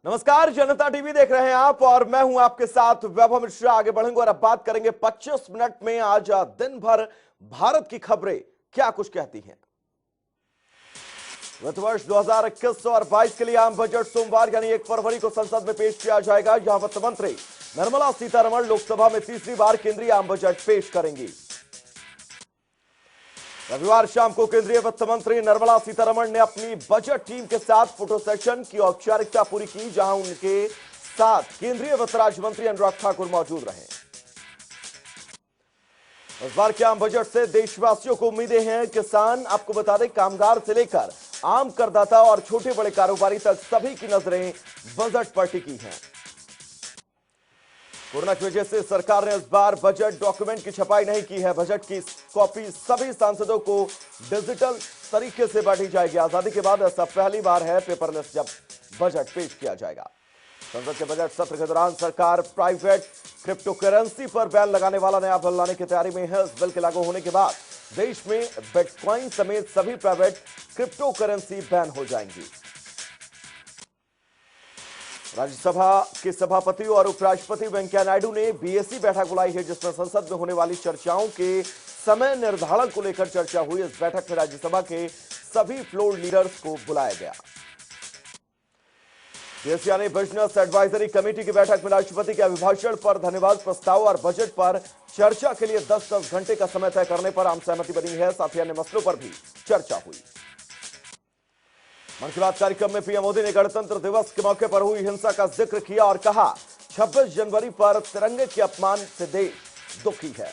नमस्कार, जनता टीवी देख रहे हैं आप और मैं हूं आपके साथ वैभव मिश्रा। आगे बढ़ेंगे और अब बात करेंगे 25 मिनट में आज दिन भर भारत की खबरें क्या कुछ कहती हैं। वित्त वर्ष 2021 और 22 के लिए आम बजट सोमवार यानी 1 फरवरी को संसद में पेश किया जाएगा। यहां वित्त मंत्री निर्मला सीतारमण लोकसभा में तीसरी बार केंद्रीय आम बजट पेश करेंगी। रविवार शाम को केंद्रीय वित्त मंत्री निर्मला सीतारमण ने अपनी बजट टीम के साथ फोटो सेशन की औपचारिकता पूरी की, जहां उनके साथ केंद्रीय वित्त राज्य मंत्री अनुराग ठाकुर मौजूद रहे। इस बार के आम बजट से देशवासियों को उम्मीदें हैं। किसान, आपको बता दें, कामगार से लेकर आम करदाता और छोटे बड़े कारोबारी तक सभी की नजरें बजट पर टिकी हैं। कोरोना की वजह से सरकार ने इस बार बजट डॉक्यूमेंट की छपाई नहीं की है। बजट की कॉपी सभी सांसदों को डिजिटल तरीके से बांटी जाएगी। आजादी के बाद ऐसा पहली बार है पेपरलेस जब बजट पेश किया जाएगा। संसद के बजट सत्र के दौरान सरकार प्राइवेट क्रिप्टो करेंसी पर बैन लगाने वाला नया बिल लाने की तैयारी में है। इस बिल के लागू होने के बाद देश में बिटकॉइन समेत सभी प्राइवेट क्रिप्टो करेंसी बैन हो जाएंगी। राज्यसभा के सभापति और उपराष्ट्रपति वेंकैया नायडू ने बीएससी बैठक बुलाई है, जिसमें संसद में होने वाली चर्चाओं के समय निर्धारण को लेकर चर्चा हुई। इस बैठक में राज्यसभा के सभी फ्लोर लीडर्स को बुलाया गया। बीएससी यानी बिजनेस एडवाइजरी कमेटी की बैठक में राष्ट्रपति के अभिभाषण पर धन्यवाद प्रस्ताव और बजट पर चर्चा के लिए 10-10 घंटे का समय तय करने पर आम सहमति बनी है। साथ ही अन्य मसलों पर भी चर्चा हुई। मन की बात कार्यक्रम में पीएम मोदी ने गणतंत्र दिवस के मौके पर हुई हिंसा का जिक्र किया और कहा, 26 जनवरी पर तिरंगे के अपमान से देश दुखी है।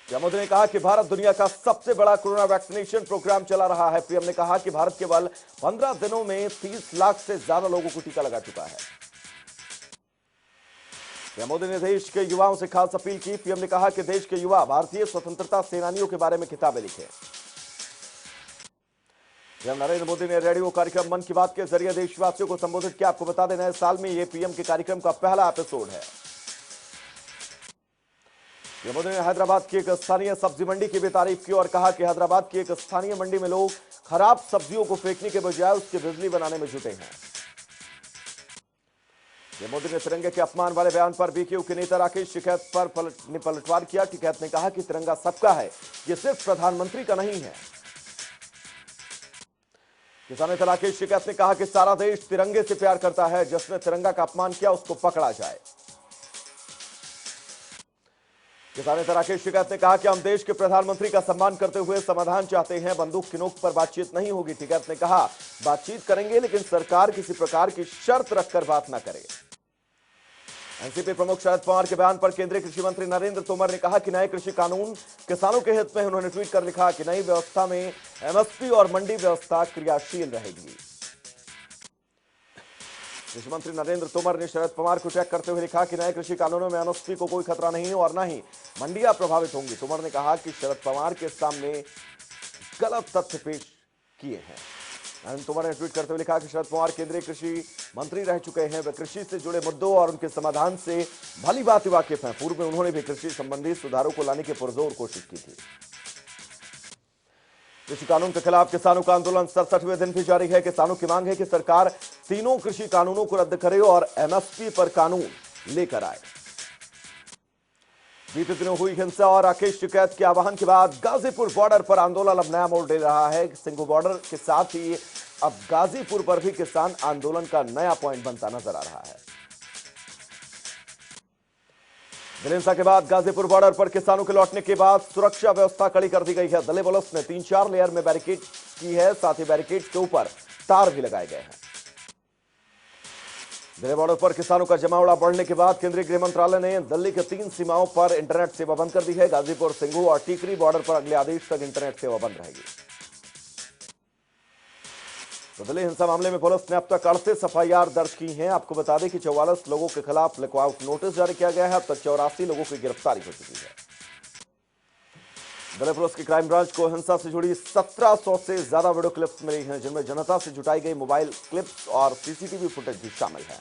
पीएम मोदी ने कहा कि भारत दुनिया का सबसे बड़ा कोरोना वैक्सीनेशन प्रोग्राम चला रहा है। पीएम ने कहा कि भारत केवल 15 दिनों में 30 लाख से ज्यादा लोगों को टीका लगा चुका है। पीएम मोदी ने देश के युवाओं से खास अपील की। पीएम ने कहा कि देश के युवा भारतीय स्वतंत्रता सेनानियों के बारे में किताबें लिखें। पीएम नरेंद्र मोदी ने रेडियो कार्यक्रम मन की बात के जरिए देशवासियों को संबोधित किया। आपको बता दें, नए साल में यह पीएम के कार्यक्रम का पहला एपिसोड है। पीएम मोदी ने हैदराबाद की एक स्थानीय सब्जी मंडी की भी तारीफ की और कहा कि हैदराबाद की एक स्थानीय मंडी में लोग खराब सब्जियों को फेंकने के बजाय उसकी बिजली बनाने में जुटे हैं। पीएम मोदी ने तिरंगे के अपमान वाले बयान पर बीकेयू के नेता राकेश टिकैत पर पलटवार किया। टिकैत ने कहा कि तिरंगा सबका है, यह सिर्फ प्रधानमंत्री का नहीं है। किसान नेता राकेश टिकैत ने कहा कि सारा देश तिरंगे से प्यार करता है। जिसने तिरंगा का अपमान किया उसको पकड़ा जाए। किसान नेता राकेश टिकैत ने कहा कि हम देश के प्रधानमंत्री का सम्मान करते हुए समाधान चाहते हैं। बंदूक की नोक पर बातचीत नहीं होगी। टिकैत ने कहा, बातचीत करेंगे लेकिन सरकार किसी प्रकार की शर्त रखकर बात न करे। एनसीपी प्रमुख शरद पवार के बयान पर केंद्रीय कृषि मंत्री नरेंद्र तोमर ने कहा कि नए कृषि कानून किसानों के हित में। उन्होंने ट्वीट कर लिखा कि नई व्यवस्था में एमएसपी और मंडी व्यवस्था क्रियाशील रहेगी। कृषि मंत्री नरेंद्र तोमर ने शरद पवार को टैग करते हुए लिखा कि नए कृषि कानूनों में एमएसपी को कोई खतरा नहीं और न ही मंडियां प्रभावित होंगी। तोमर ने कहा कि शरद पवार के सामने गलत तथ्य पेश किए हैं। तोमर ने ट्वीट करते हुए लिखा कि शरद पवार केंद्रीय कृषि मंत्री रह चुके हैं। वे कृषि से जुड़े मुद्दों और उनके समाधान से भली भांति वाकिफ हैं। पूर्व में उन्होंने भी कृषि संबंधी सुधारों को लाने की पुरजोर कोशिश की थी। कृषि कानून के खिलाफ किसानों का आंदोलन 67वें दिन भी जारी है। किसानों की मांग है कि सरकार तीनों कृषि कानूनों को रद्द करे और एमएसपी पर कानून लेकर आए। बीते दिनों हुई हिंसा और राकेश टिकैत के आह्वान के बाद गाजीपुर बॉर्डर पर आंदोलन अब नया मोड़ ले रहा है। सिंघू बॉर्डर के साथ ही अब गाजीपुर पर भी किसान आंदोलन का नया पॉइंट बनता नजर आ रहा है। दिल्ली हिंसा के बाद गाजीपुर बॉर्डर पर किसानों के लौटने के बाद सुरक्षा व्यवस्था कड़ी कर दी गई है। दिल्ली पुलिस ने 3-4 लेयर में बैरिकेड की है। साथ ही बैरिकेड के ऊपर तार भी लगाए गए हैं। दिल्ली बॉर्डर पर किसानों का जमावड़ा बढ़ने के बाद केंद्रीय गृह मंत्रालय ने दिल्ली के 3 सीमाओं पर इंटरनेट सेवा बंद कर दी है। गाजीपुर, सिंघू और टीकरी बॉर्डर पर अगले आदेश तक इंटरनेट सेवा बंद रहेगी। तो दिल्ली हिंसा मामले में पुलिस ने अब तक 38 एफआईआर दर्ज की हैं। आपको बता दें कि 44 लोगों के खिलाफ लुकआउट नोटिस जारी किया गया है। अब तक 84 लोगों की गिरफ्तारी हो चुकी है। दिल्ली पुलिस की क्राइम ब्रांच को हिंसा से जुड़ी 1700 से ज्यादा वीडियो क्लिप्स मिली हैं, जिनमें जनता से जुटाई गई मोबाइल क्लिप्स और सीसीटीवी फुटेज भी शामिल है।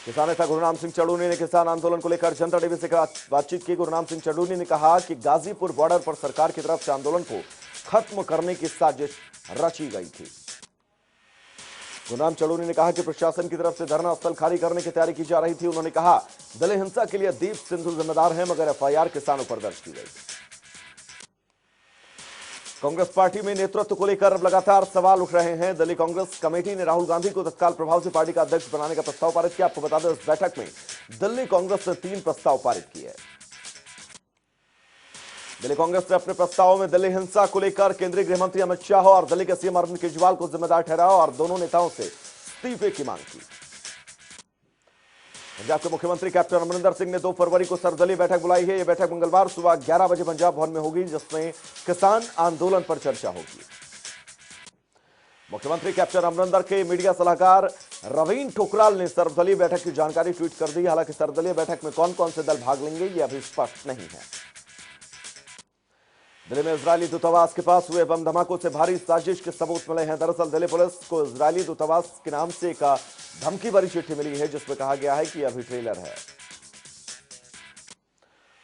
किसान नेता गुरुनाम सिंह चड़ूनी ने किसान आंदोलन को लेकर जनता टीवी से बातचीत की। गुरुनाम सिंह चड़ूनी ने कहा कि गाजीपुर बॉर्डर पर सरकार की तरफ से आंदोलन को खत्म करने की साजिश रची गई थी। गुरनाम चड़ोनी ने कहा कि प्रशासन की तरफ से धरना स्थल खाली करने की तैयारी की जा रही थी। उन्होंने कहा, दलीय हिंसा के लिए दीप सिंधु जिम्मेदार है, मगर एफआईआर किसानों पर दर्ज की गई। कांग्रेस पार्टी में नेतृत्व को लेकर लगातार सवाल उठ रहे हैं। दिल्ली कांग्रेस कमेटी ने राहुल गांधी को तत्काल प्रभाव से पार्टी का अध्यक्ष बनाने का प्रस्ताव पारित किया। आपको बता दें, इस बैठक में दिल्ली कांग्रेस ने 3 प्रस्ताव पारित किए। दिल्ली कांग्रेस ने अपने प्रस्तावों में दिल्ली हिंसा को लेकर केंद्रीय गृह मंत्री अमित शाह और दिल्ली के सीएम अरविंद केजरीवाल को जिम्मेदार ठहराया और दोनों नेताओं से इस्तीफे की मांग की। पंजाब के मुख्यमंत्री कैप्टन अमरिंदर सिंह ने 2 फरवरी को सर्वदलीय बैठक बुलाई है। यह बैठक मंगलवार सुबह 11 बजे पंजाब भवन में होगी, जिसमें किसान आंदोलन पर चर्चा होगी। मुख्यमंत्री कैप्टन अमरिंदर के मीडिया सलाहकार रवीन ठुकराल ने सर्वदलीय बैठक की जानकारी ट्वीट कर दी। हालांकि सर्वदलीय बैठक में कौन कौन से दल भाग लेंगे, यह अभी स्पष्ट नहीं है। दिल्ली में इजरायली दूतावास के पास हुए बम धमाकों से भारी साजिश के सबूत मिले हैं। दरअसल दिल्ली पुलिस को इजरायली दूतावास के नाम से एक धमकी भरी चिट्ठी मिली है, जिसमें कहा गया है कि यह अभी ट्रेलर है।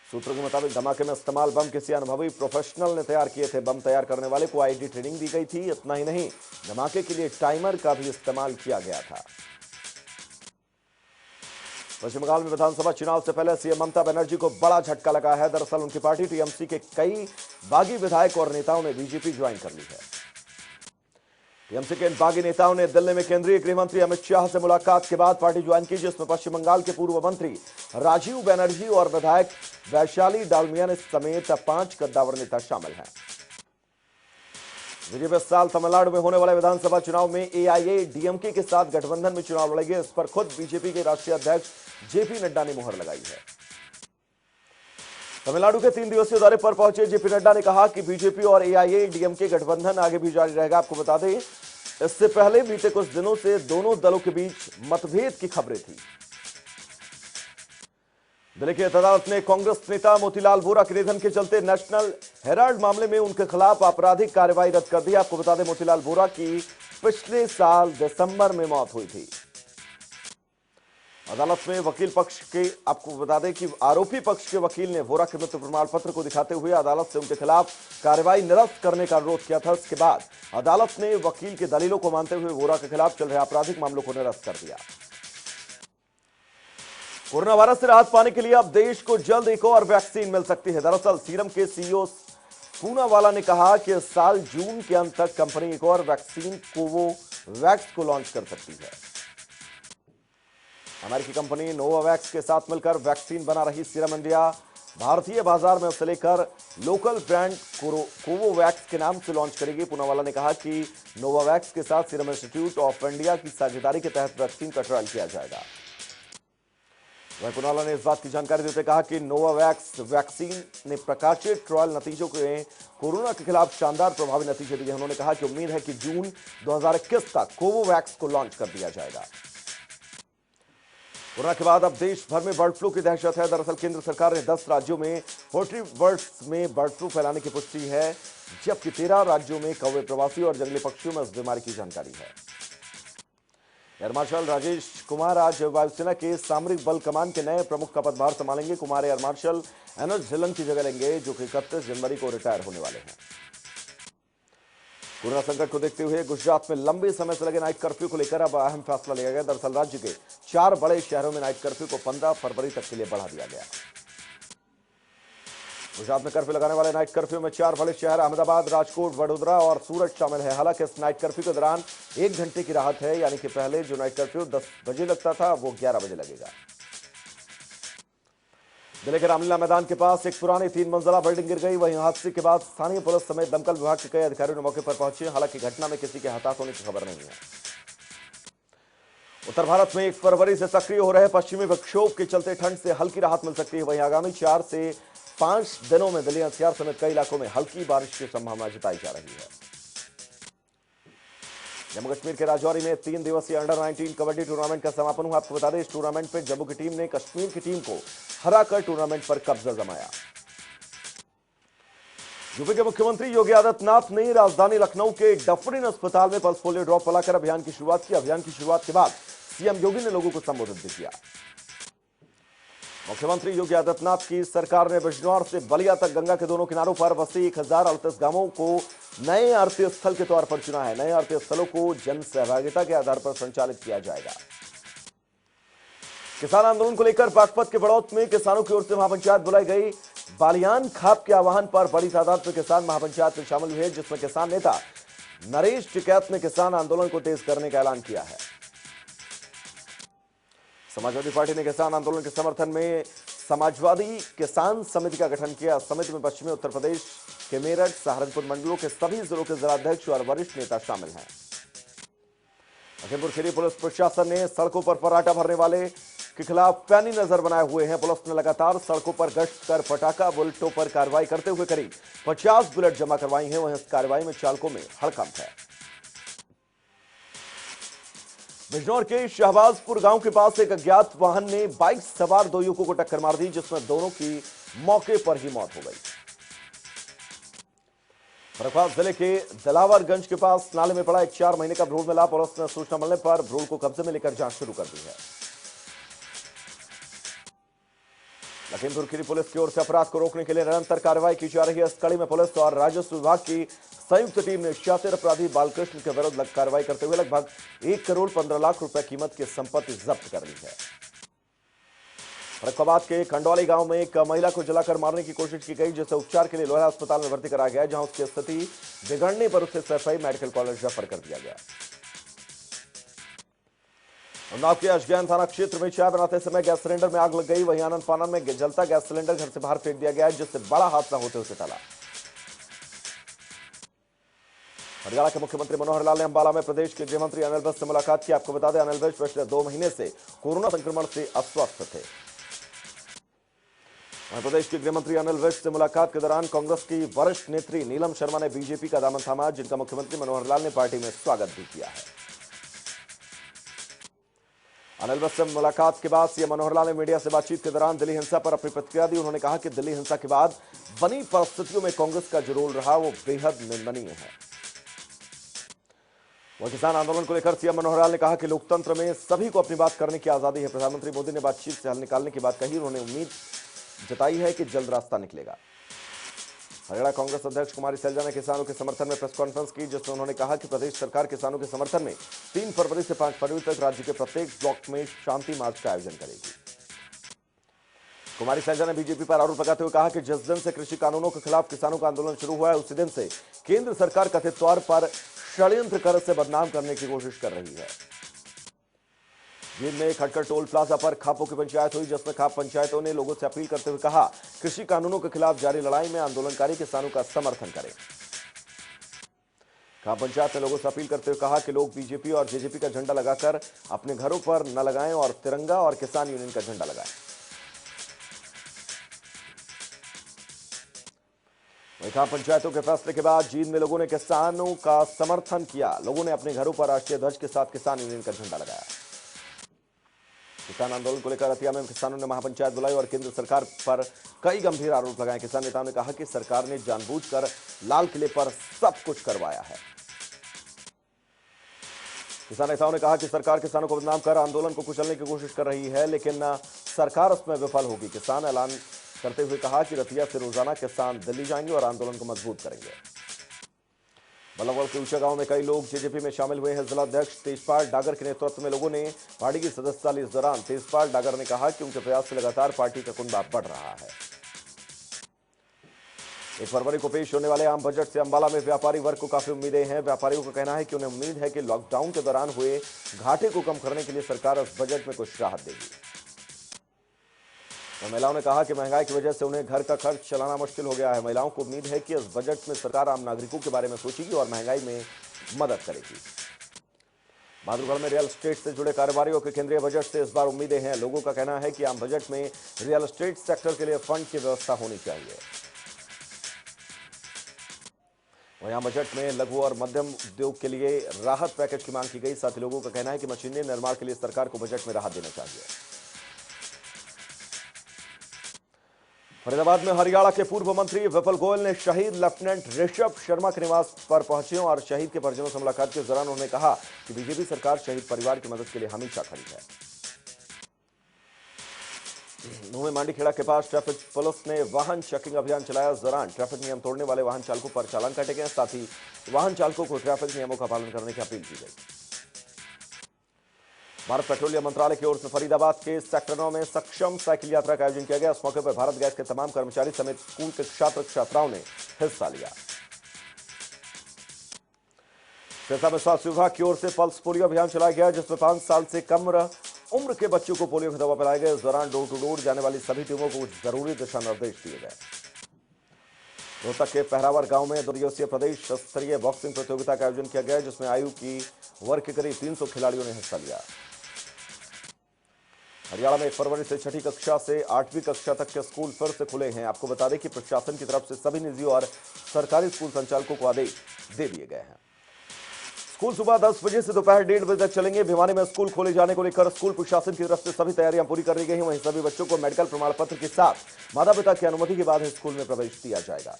सूत्रों के मुताबिक धमाके में इस्तेमाल बम किसी अनुभवी प्रोफेशनल ने तैयार किए थे। बम तैयार करने वाले को आईडी ट्रेनिंग दी गई थी। इतना ही नहीं, धमाके के लिए टाइमर का भी इस्तेमाल किया गया था। पश्चिम बंगाल में विधानसभा चुनाव से पहले सीएम ममता बनर्जी को बड़ा झटका लगा है। दरअसल उनकी पार्टी टीएमसी के कई बागी विधायक और नेताओं ने बीजेपी ज्वाइन कर ली है। टीएमसी के इन बागी नेताओं ने दिल्ली में केंद्रीय गृह मंत्री अमित शाह से मुलाकात के बाद पार्टी ज्वाइन की, जिसमें पश्चिम बंगाल के पूर्व मंत्री राजीव बनर्जी और विधायक वैशाली डालमिया समेत 5 कद्दावर नेता शामिल हैं। बीजेपी इस साल तमिलनाडु में होने वाले विधानसभा चुनाव में एआईएडीएमके के साथ गठबंधन में चुनाव लड़ेगी। इस पर खुद बीजेपी के राष्ट्रीय अध्यक्ष जेपी नड्डा ने मुहर लगाई है। तमिलनाडु के 3 दिवसीय दौरे पर पहुंचे जेपी नड्डा ने कहा कि बीजेपी और एआईएडीएमके गठबंधन आगे भी जारी रहेगा। आपको बता दें, इससे पहले बीते कुछ दिनों से दोनों दलों के बीच मतभेद की खबरें थी। दिल्ली की अदालत ने कांग्रेस नेता मोतीलाल वोरा के निधन के चलते नेशनल हेराल्ड मामले में उनके खिलाफ आपराधिक कार्रवाई रद्द कर दी। आपको बता दें, मोतीलाल वोरा की पिछले साल दिसंबर में मौत हुई थी। अदालत में वकील पक्ष के आपको बता दें कि आरोपी पक्ष के वकील ने वोरा के मृत्यु प्रमाण पत्र को दिखाते हुए अदालत से उनके खिलाफ कार्रवाई निरस्त करने का अनुरोध किया था। इसके बाद अदालत ने वकील की दलीलों को मानते हुए वोरा के खिलाफ चल रहे आपराधिक मामलों को निरस्त कर दिया। कोरोना वायरस से राहत पाने के लिए अब देश को जल्द एक और वैक्सीन मिल सकती है। दरअसल सीरम के सीईओ पूनावाला ने कहा कि इस साल जून के अंत तक कंपनी एक और वैक्सीन कोवोवैक्स को लॉन्च कर सकती है। अमेरिकी कंपनी नोवावैक्स के साथ मिलकर वैक्सीन बना रही सीरम इंडिया भारतीय बाजार में उसे लेकर लोकल ब्रांड कोवोवैक्स के नाम से लॉन्च करेगी। पूनावाला ने कहा कि नोवावैक्स के साथ सीरम इंस्टीट्यूट ऑफ इंडिया की साझेदारी के तहत वैक्सीन का ट्रायल किया जाएगा। वहीं पूनावाला ने इस बात की जानकारी देते कहा कि नोवावैक्स वैक्सीन ने प्रकाशित ट्रायल नतीजों के कोरोना के खिलाफ शानदार प्रभावी नतीजे दिए। उन्होंने कहा कि उम्मीद है कि जून 2021 तक कोवोवैक्स को लॉन्च कर दिया जाएगा। कोरोना के बाद अब देश भर में बर्ड फ्लू की दहशत है। दरअसल केंद्र सरकार ने 10 राज्यों में पोल्ट्री बर्ड्स में बर्ड फ्लू फैलाने की पुष्टि है, जबकि 13 राज्यों में कौवे, प्रवासी और जंगली पक्षियों में इस बीमारी की जानकारी है। एयर मार्शल राजेश कुमार आज वायुसेना के सामरिक बल कमान के नए प्रमुख का पदभार संभालेंगे। Kumar air marshal NS Dhillon की जगह लेंगे, जो कि 31 जनवरी को रिटायर होने वाले हैं। कोरोना संकट को देखते हुए गुजरात में लंबे समय से लगे नाइट कर्फ्यू को लेकर अब अहम फैसला लिया गया। दरअसल राज्य के 4 बड़े शहरों में नाइट कर्फ्यू को 15 फरवरी तक के लिए बढ़ा दिया गया। गुजरात में कर्फ्यू लगाने वाले नाइट कर्फ्यू में 4 बड़े शहर अहमदाबाद, राजकोट, वडोदरा और सूरत शामिल है। हालांकि इस नाइट कर्फ्यू के दौरान 1 घंटे की राहत है, यानी कि पहले जो नाइट कर्फ्यू 10 बजे लगता था, वो 11 बजे लगेगा। जिले के रामलीला मैदान के पास एक पुरानी 3 मंजिला बिल्डिंग गिर गई। वहीं हादसे के बाद स्थानीय पुलिस समेत दमकल विभाग के कई अधिकारियों ने मौके पर पहुंचे। हालांकि घटना में किसी के हताहत होने की खबर नहीं है। उत्तर भारत में 1 फरवरी से सक्रिय हो रहे पश्चिमी विक्षोभ के चलते ठंड से हल्की राहत मिल सकती है। वहीं आगामी 4 से 5 दिनों में दिल्ली एनसीआर समेत कई इलाकों में हल्की बारिश की संभावना जताई जा रही है। जम्मू कश्मीर के राजौरी में 3 दिवसीय अंडर 19 कबड्डी टूर्नामेंट का समापन हुआ। आपको बता दें, इस टूर्नामेंट में जम्मू की टीम ने कश्मीर की टीम को हराकर टूर्नामेंट पर कब्जा जमाया। यूपी के मुख्यमंत्री योगी आदित्यनाथ ने राजधानी लखनऊ के डफरिन अस्पताल में पल्स पोलियो ड्रॉप पिलाकर अभियान की शुरुआत की। अभियान की शुरुआत के बाद सीएम योगी ने लोगों को संबोधित भी किया। मुख्यमंत्री योगी आदित्यनाथ की सरकार ने बिजनौर से बलिया तक गंगा के दोनों किनारों पर बसे 1038 गांवों को नए आरती स्थल के तौर पर चुना है। नए आरती स्थलों को जन सहभागिता के आधार पर संचालित किया जाएगा। किसान आंदोलन को लेकर बागपत के बड़ौत में किसानों की ओर से महापंचायत बुलाई गई। बालियान खाप के आह्वान पर बड़ी तादाद में किसान महापंचायत में शामिल हुए, जिसमें किसान नेता नरेश टिकैत ने किसान आंदोलन को तेज करने का ऐलान किया है। समाजवादी पार्टी ने किसान आंदोलन के समर्थन में समाजवादी किसान समिति का गठन किया। समिति में पश्चिमी उत्तर प्रदेश के मेरठ, सहारनपुर मंडलों के सभी जिलों के जिलाध्यक्ष और वरिष्ठ नेता शामिल हैं। लखीमपुर खीरी पुलिस प्रशासन ने सड़कों पर पराठा भरने वाले के खिलाफ पैनी नजर बनाए हुए हैं। पुलिस ने लगातार सड़कों पर गश्त कर पटाखा बुलेटों पर कार्रवाई करते हुए करीब 50 बुलेट जमा करवाई हैं। वहीं इस कार्रवाई में चालकों में हड़कंप है। बिजनौर के शहबाजपुर गांव के पास एक अज्ञात वाहन ने बाइक सवार 2 युवकों को टक्कर मार दी, जिसमें दोनों की मौके पर ही मौत हो गई। फर्रुखाबाद जिले के दलावरगंज के पास नाले में पड़ा एक 4 महीने का भ्रूण मिला। पुलिस ने सूचना मिलने पर भ्रूण को कब्जे में लेकर जांच शुरू कर दी है। लखीमपुर खीरी पुलिस की ओर से अपराध को रोकने के लिए निरंतर कार्रवाई की जा रही है। इस कड़ी में पुलिस और राजस्व विभाग की संयुक्त टीम ने शातिर अपराधी बालकृष्ण के विरुद्ध कार्रवाई करते हुए लगभग 1 करोड़ 15 लाख रुपए कीमत की संपत्ति जब्त कर ली है। फर्रुखाबाद के खंडौली गांव में एक महिला को जलाकर मारने की कोशिश की गई, जिसे उपचार के लिए लोहिया अस्पताल में भर्ती कराया गया, जहां उसकी स्थिति बिगड़ने पर उसे सरफई मेडिकल कॉलेज रेफर कर दिया गया। उन्नाव के अशगैन थाना क्षेत्र में चाय बनाते समय गैस सिलेंडर में आग लग गई। वहीं आनंद फानन में जलता गैस सिलेंडर घर से बाहर फेंक दिया गया, जिससे बड़ा हादसा होते हुए टला। हरियाणा के मुख्यमंत्री मनोहर लाल ने अंबाला में प्रदेश के गृह मंत्री अनिल विज से मुलाकात की। आपको बता दें, अनिल विज पिछले 2 महीने से कोरोना संक्रमण से अस्वस्थ थे। वहीं प्रदेश के गृह मंत्री अनिल विज से मुलाकात के दौरान कांग्रेस की वरिष्ठ नेत्री नीलम शर्मा ने बीजेपी का दामन थामा, जिनका मुख्यमंत्री मनोहर लाल ने पार्टी में स्वागत भी किया है। अनिल विज से मुलाकात के बाद सीएम मनोहर लाल ने मीडिया से बातचीत के दौरान दिल्ली हिंसा पर अपनी प्रतिक्रिया दी। उन्होंने कहा कि दिल्ली हिंसा के बाद बनी परिस्थितियों में कांग्रेस का जो रोल रहा वो बेहद निंदनीय है। वह किसान आंदोलन को लेकर सीएम मनोहर लाल ने कहा कि लोकतंत्र में सभी को अपनी बात करने की आजादी है। प्रधानमंत्री मोदी ने बातचीत से हल निकालने की बात कही। उन्होंने उम्मीद जताई है कि जल्द रास्ता निकलेगा। हरियाणा कांग्रेस अध्यक्ष कुमारी सैलजा ने किसानों के समर्थन में प्रेस कॉन्फ्रेंस की, जिसमें उन्होंने कहा कि प्रदेश सरकार किसानों के समर्थन में 3 फरवरी से 5 फरवरी तक राज्य के प्रत्येक ब्लॉक में शांति मार्च का आयोजन करेगी। कुमारी सैलजा ने बीजेपी पर आरोप लगाते हुए कहा कि जिस दिन से कृषि कानूनों के खिलाफ किसानों का आंदोलन शुरू हुआ है, उसी दिन से केंद्र सरकार कथित तौर पर षड्यंत्र कर से बदनाम करने की कोशिश कर रही है। जींद में खटकर टोल प्लाजा पर खापों की पंचायत हुई, जिसमें खाप पंचायतों ने लोगों से अपील करते हुए कहा, कृषि कानूनों के खिलाफ जारी लड़ाई में आंदोलनकारी किसानों का समर्थन करें। खाप पंचायत ने लोगों से अपील करते हुए कहा कि लोग बीजेपी और जेजेपी का झंडा लगाकर अपने घरों पर न लगाएं और तिरंगा और किसान यूनियन का झंडा लगाएं। वहीं खाप पंचायतों के फैसले के बाद जींद में लोगों ने किसानों का समर्थन किया। लोगों ने अपने घरों पर राष्ट्रीय ध्वज के साथ किसान यूनियन का झंडा लगाया। किसान आंदोलन को लेकर रतिया में किसानों ने महापंचायत बुलाई और केंद्र सरकार पर कई गंभीर आरोप लगाए। किसान नेताओं ने कहा कि सरकार ने जानबूझकर लाल किले पर सब कुछ करवाया है। किसान नेताओं ने कहा कि सरकार किसानों को बदनाम कर आंदोलन को कुचलने की कोशिश कर रही है, लेकिन सरकार उसमें विफल होगी। किसान ऐलान करते हुए कहा कि रतिया से रोजाना किसान दिल्ली जाएंगे और आंदोलन को मजबूत करेंगे। बल्लभगढ़ के ऊंचा गांव में कई लोग जेजेपी में शामिल हुए हैं। जिलाध्यक्ष तेजपाल डागर के नेतृत्व में लोगों ने पार्टी की सदस्यता ली। इस दौरान तेजपाल डागर ने कहा कि उनके प्रयास से लगातार पार्टी का कुनबा बढ़ रहा है। 1 फरवरी को पेश होने वाले आम बजट से अंबाला में व्यापारी वर्ग को काफी उम्मीदें हैं। व्यापारियों का कहना है कि उन्हें उम्मीद है कि लॉकडाउन के दौरान हुए घाटे को कम करने के लिए सरकार इस बजट में कुछ राहत देगी। महिलाओं ने कहा कि महंगाई की वजह से उन्हें घर का खर्च चलाना मुश्किल हो गया है। महिलाओं को उम्मीद है कि इस बजट में सरकार आम नागरिकों के बारे में सोचेगी और महंगाई में मदद करेगी। बहादुरगढ़ में रियल एस्टेट से जुड़े कारोबारियों के केंद्रीय बजट से इस बार उम्मीदें हैं। लोगों का कहना है कि आम बजट में रियल एस्टेट सेक्टर के लिए फंड की व्यवस्था होनी चाहिए। वहीं आम बजट में लघु और मध्यम उद्योग के लिए राहत पैकेज की मांग की गई। साथ ही लोगों का कहना है कि मशीनरी निर्माण के लिए सरकार को बजट में राहत देना चाहिए। फरीदाबाद में हरियाणा के पूर्व मंत्री विपुल गोयल ने शहीद लेफ्टिनेंट ऋषभ शर्मा के निवास पर पहुंचे और शहीद के परिजनों से मुलाकात के दौरान उन्होंने कहा कि बीजेपी सरकार शहीद परिवार की मदद के लिए हमेशा खड़ी है। मुंह मांडी खेड़ा के पास ट्रैफिक पुलिस ने वाहन चेकिंग अभियान चलाया। इस दौरान ट्रैफिक नियम तोड़ने वाले वाहन चालकों पर चालान काटे गए। साथ ही वाहन चालकों को ट्रैफिक नियमों का पालन करने की अपील की गई। भारत पेट्रोलियम मंत्रालय की ओर से फरीदाबाद के सेक्टर 9 में सक्षम साइकिल यात्रा का आयोजन किया गया। इस मौके पर भारत गैस के तमाम कर्मचारी समेत स्कूल के छात्र छात्राओं ने हिस्सा लिया। सिरसा में स्वास्थ्य विभाग की ओर से पल्स पोलियो अभियान चलाया गया, जिसमें 5 साल से कम उम्र के बच्चों को पोलियो की दवा पिलाई गई। इस दौरान डोर टू डोर जाने वाली सभी टीमों को जरूरी दिशा निर्देश दिए गए। रोहतक के पहरावर गांव में 2 दिवसीय प्रदेश स्तरीय बॉक्सिंग प्रतियोगिता का आयोजन किया गया, जिसमें आयु की वर्ग के करीब 300 खिलाड़ियों ने हिस्सा लिया। हरियाणा में 1 फरवरी से 6ठी कक्षा से 8वीं कक्षा तक के स्कूल फिर से खुले हैं। आपको बता दें कि प्रशासन की तरफ से सभी निजी और सरकारी स्कूल संचालकों को आदेश दे दिए गए हैं। स्कूल सुबह 10 बजे से दोपहर 1:30 बजे तक चलेंगे। भिवानी में स्कूल खोले जाने को लेकर स्कूल प्रशासन की तरफ से सभी तैयारियां पूरी कर ली गई हैं। वहीं सभी बच्चों को मेडिकल प्रमाण पत्र के साथ माता पिता की अनुमति के बाद स्कूल में प्रवेश दिया जाएगा।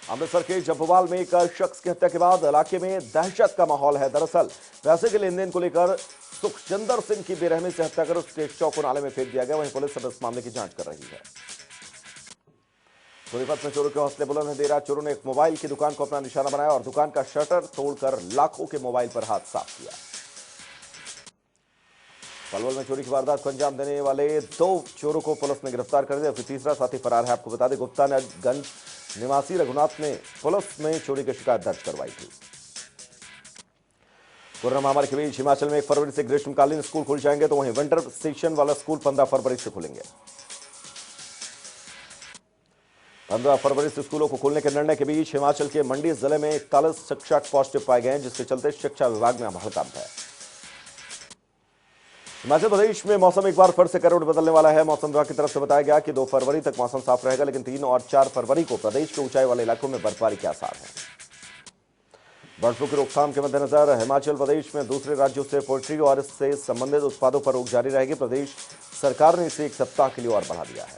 अमृतसर के जब्बोवाल में एक शख्स की हत्या के बाद इलाके में दहशत का माहौल है। दरअसल पैसे के लेन देन को लेकर सुखजिंदर सिंह की बेरहमी से हत्या कर उसके चौको नाले में फेंक दिया गया। वहीं पुलिस अब इस मामले की जांच कर रही है। सोनीपत में चोरों के हौसले बुलंद है। देर रात चोरों ने एक मोबाइल की दुकान को अपना निशाना बनाया और दुकान का शटर तोड़कर लाखों के मोबाइल पर हाथ साफ किया। पलवल में चोरी की वारदात को अंजाम देने वाले 2 चोरों को पुलिस ने गिरफ्तार कर दिया, जबकि तीसरा साथी फरार है। आपको बता दें, गुप्तागंज निवासी रघुनाथ ने पुलिस में चोरी की शिकायत दर्ज करवाई थी। कोरोना महामारी के बीच हिमाचल में 1 फरवरी से ग्रीष्मकालीन स्कूल खुल जाएंगे, तो वहीं विंटर सेशन वाला स्कूल 15 फरवरी से खुलेंगे। 15 फरवरी से स्कूलों को खोलने के निर्णय के बीच हिमाचल के मंडी जिले में 41 शिक्षक पॉजिटिव पाए गए हैं, जिसके चलते शिक्षा विभाग में हड़कंप है। हिमाचल प्रदेश में मौसम एक बार फिर से करवट बदलने वाला है। मौसम विभाग की तरफ से बताया गया कि 2 फरवरी तक मौसम साफ रहेगा, लेकिन 3 और 4 फरवरी को प्रदेश के ऊंचाई वाले इलाकों में बर्फबारी के आसार हैं। बर्ड फ्लू की रोकथाम के मद्देनजर हिमाचल प्रदेश में दूसरे राज्यों से पोल्ट्री और इससे संबंधित उत्पादों पर रोक जारी रहेगी। प्रदेश सरकार ने इसे 1 सप्ताह के लिए और बढ़ा दिया है।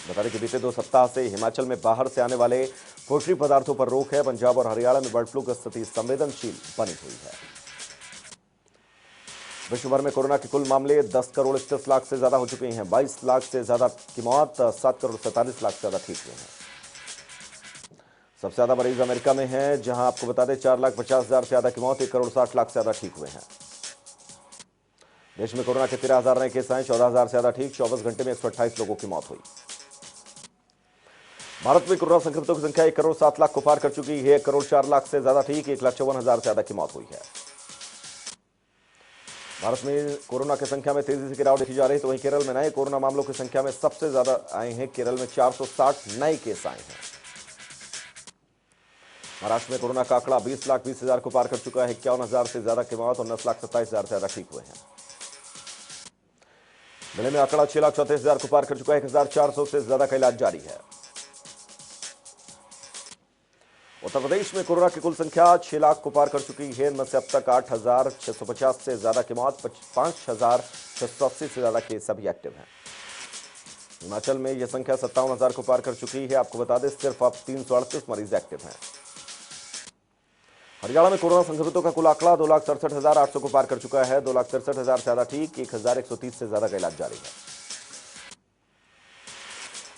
बता दें कि बीते 2 सप्ताह से हिमाचल में बाहर से आने वाले पोल्ट्री पदार्थों पर रोक है। पंजाब और हरियाणा में बर्ड फ्लू की स्थिति संवेदनशील बनी हुई है। विश्व भर में कोरोना के कुल मामले 10 करोड़ 31 लाख से ज्यादा हो चुके हैं। 22 लाख से ज्यादा की मौत, 7 करोड़ 47 लाख से ज्यादा ठीक हुए हैं। सबसे ज्यादा मरीज अमेरिका में हैं, जहां आपको बता दें 4,50,000 से ज्यादा की मौत, 1 करोड़ 60 लाख से ज्यादा ठीक हुए हैं। देश में कोरोना के 13,000 नए केस आए, 14,000 से ज्यादा ठीक। 24 घंटे में 128 लोगों की मौत हुई। भारत में कोरोना संक्रमितों की संख्या 1 करोड़ 7 लाख को पार कर चुकी है। 1 करोड़ 4 लाख से ज्यादा ठीक, 1,54,000 से ज्यादा की मौत हुई है। भारत में कोरोना की संख्या में तेजी से गिरावट देखी जा रही है, तो वहीं केरल में नए कोरोना मामलों की संख्या में सबसे ज्यादा आए हैं। केरल में 460 नए केस आए हैं। महाराष्ट्र में कोरोना का आंकड़ा 20,20,000 को पार कर चुका है। 51,000 से ज्यादा की मौत और 10,27,000 से ज्यादा ठीक हुए हैं। जिले में आंकड़ा 6,34,000 को पार कर चुका है। 1,400 से ज्यादा का इलाज जारी है। उत्तर प्रदेश में कोरोना की कुल संख्या 6 लाख को पार कर चुकी है। इनमें से अब तक 8,650 से ज्यादा की मौत, 5,680 से ज्यादा केस अभी एक्टिव हैं। हिमाचल में यह संख्या 57,000 को पार कर चुकी है। आपको बता दें, सिर्फ अब 338 मरीज एक्टिव हैं। हरियाणा में कोरोना संक्रमितों का कुल आंकड़ा 2,67,800 को पार कर चुका है। 2,63,000 से ज्यादा ठीक, 1,130 से ज्यादा का इलाज जारी है।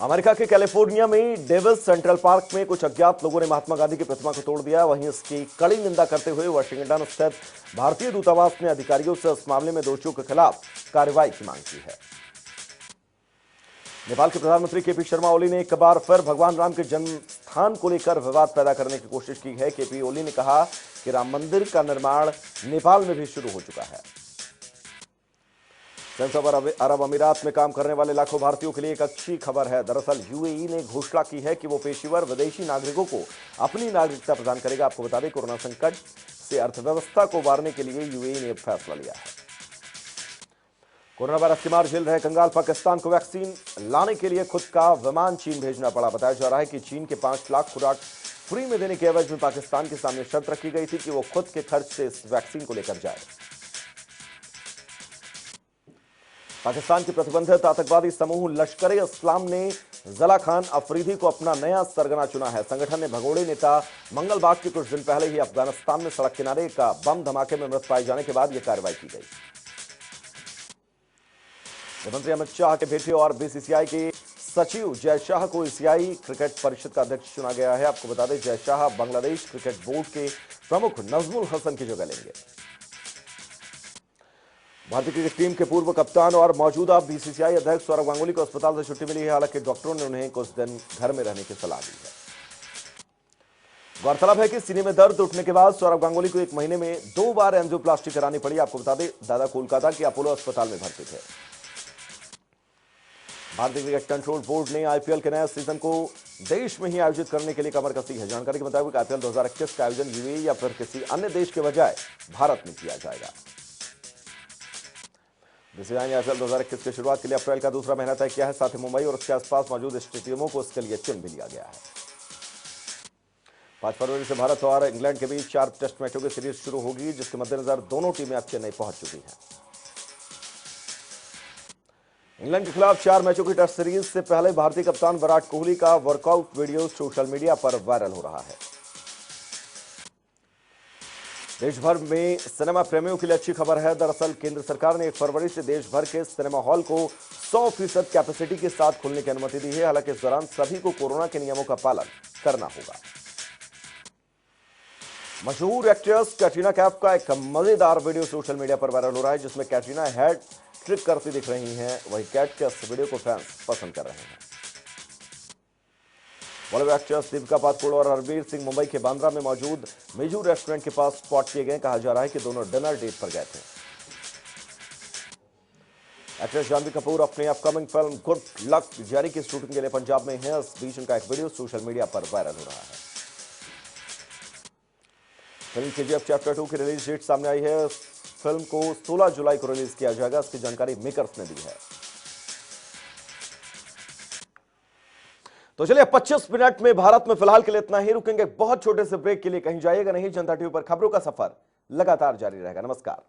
अमेरिका के कैलिफोर्निया में डेविस सेंट्रल पार्क में कुछ अज्ञात लोगों ने महात्मा गांधी की प्रतिमा को तोड़ दिया। वहीं इसकी कड़ी निंदा करते हुए वाशिंगटन स्थित भारतीय दूतावास ने अधिकारियों से इस मामले में दोषियों के खिलाफ कार्रवाई की मांग की है। नेपाल के प्रधानमंत्री केपी शर्मा ओली ने एक बार फिर भगवान राम के जन्म स्थान को लेकर विवाद पैदा करने की कोशिश की है। केपी ओली ने कहा कि राम मंदिर का निर्माण नेपाल में भी शुरू हो चुका है। संयुक्त अरब अमीरात में काम करने वाले लाखों भारतीयों के लिए एक अच्छी खबर है। दरअसल यूएई ने घोषणा की है कि वो पेशेवर विदेशी नागरिकों को अपनी नागरिकता प्रदान करेगा। आपको बता दें, कोरोना संकट से अर्थव्यवस्था को उबारने के लिए यूएई ने फैसला लिया है। कोरोना वायरस की मार झेल रहे कंगाल पाकिस्तान को वैक्सीन लाने के लिए खुद का विमान चीन भेजना पड़ा। बताया जा रहा है कि चीन के 5 लाख खुराक फ्री में देने के एवज में पाकिस्तान के सामने शर्त रखी गई थी कि वो खुद के खर्च से इस वैक्सीन को लेकर जाए। पाकिस्तान के प्रतिबंधित आतंकवादी समूह लश्कर-ए-इस्लाम ने जला खान अफरीदी को अपना नया सरगना चुना है। संगठन ने भगोड़े नेता मंगलबाग के कुछ दिन पहले ही अफगानिस्तान में सड़क किनारे का बम धमाके में मृत पाए जाने के बाद यह कार्रवाई की गई। गृह मंत्री अमित शाह के बेटे और बीसीसीआई के सचिव जय शाह को एशियाई क्रिकेट परिषद का अध्यक्ष चुना गया है। आपको बता दें, जय शाह बांग्लादेश क्रिकेट बोर्ड के प्रमुख नजमुल हसन की जगह लेंगे। भारतीय क्रिकेट टीम के पूर्व कप्तान और मौजूदा बीसीसीआई अध्यक्ष सौरव गांगुली को अस्पताल से छुट्टी मिली है। हालांकि डॉक्टरों ने उन्हें कुछ दिन घर में रहने की सलाह दी है। गौरतलब है कि सीने में दर्द उठने के बाद सौरव गांगुली को 1 महीने में 2 बार एंजियोप्लास्टी करानी पड़ी। आपको बता दें, दादा कोलकाता के अपोलो अस्पताल में भर्ती थे। भारतीय क्रिकेट कंट्रोल बोर्ड ने आईपीएल के नए सीजन को देश में ही आयोजित करने के लिए कमर कसी है। जानकारी के मुताबिक आईपीएल 2021 का आयोजन यूएई या फिर किसी अन्य देश के बजाय भारत में किया जाएगा। बीसीसीआई ने आईपीएल 2021 की शुरुआत के लिए अप्रैल का दूसरा महीना तय किया है। साथ ही मुंबई और उसके आसपास मौजूद स्टेडियमों को इसके लिए चुन भी लिया गया है। 5 फरवरी से भारत और इंग्लैंड के बीच 4 टेस्ट मैचों की सीरीज शुरू होगी, जिसके मद्देनजर दोनों टीमें अब चेन्नई पहुंच चुकी हैं। इंग्लैंड के खिलाफ 4 मैचों की टेस्ट सीरीज से पहले भारतीय कप्तान विराट कोहली का वर्कआउट वीडियो सोशल मीडिया पर वायरल हो रहा है। देश भर में सिनेमा प्रेमियों के लिए अच्छी खबर है। दरअसल केंद्र सरकार ने 1 फरवरी से देश भर के सिनेमा हॉल को 100% कैपेसिटी के साथ खोलने की अनुमति दी है। हालांकि इस दौरान सभी को कोरोना के नियमों का पालन करना होगा। मशहूर एक्ट्रेस कैटरीना कैफ का एक मजेदार वीडियो सोशल मीडिया पर वायरल हो रहा है, जिसमें कैटरीना हैट ट्रिक करती दिख रही हैं। वही कैट के इस वीडियो को फैंस पसंद कर रहे हैं। बॉलीवुड एक्ट्रेस दीपिका पादुकोण और रणवीर सिंह मुंबई के बांद्रा में मौजूद मेजू रेस्टोरेंट के पास स्पॉट किए गए। कहा जा रहा है कि दोनों डिनर डेट पर गए थे। एक्ट्रेस जानवी कपूर अपनी अपकमिंग फिल्म गुड लक जारी की शूटिंग के लिए पंजाब में है। इस बीच उनका एक वीडियो सोशल मीडिया पर वायरल हो रहा है। फिल्म केजीएफ चैप्टर 2 की रिलीज डेट सामने आई है। फिल्म को 16 जुलाई को रिलीज किया जाएगा। इसकी जानकारी मेकर्स ने दी है। तो चलिए, 25 मिनट में भारत में फिलहाल के लिए इतना ही। रुकेंगे बहुत छोटे से ब्रेक के लिए, कहीं जाइएगा नहीं। जनता टीवी पर खबरों का सफर लगातार जारी रहेगा। नमस्कार।